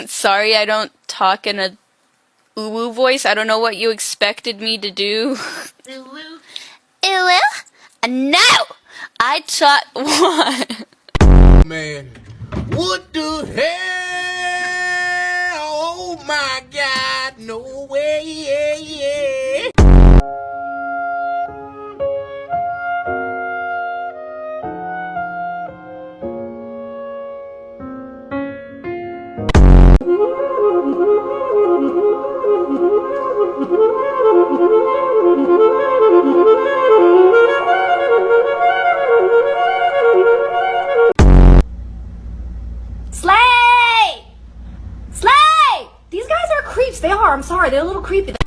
Sorry, I don't talk in a uwu voice. I don't know what you expected me to do. Uwu. Uwu? No! I taught what? Man, what the hell? Oh my God, no way, yeah, yeah. Slay! Slay! These guys are creeps. They are. I'm sorry. They're a little creepy.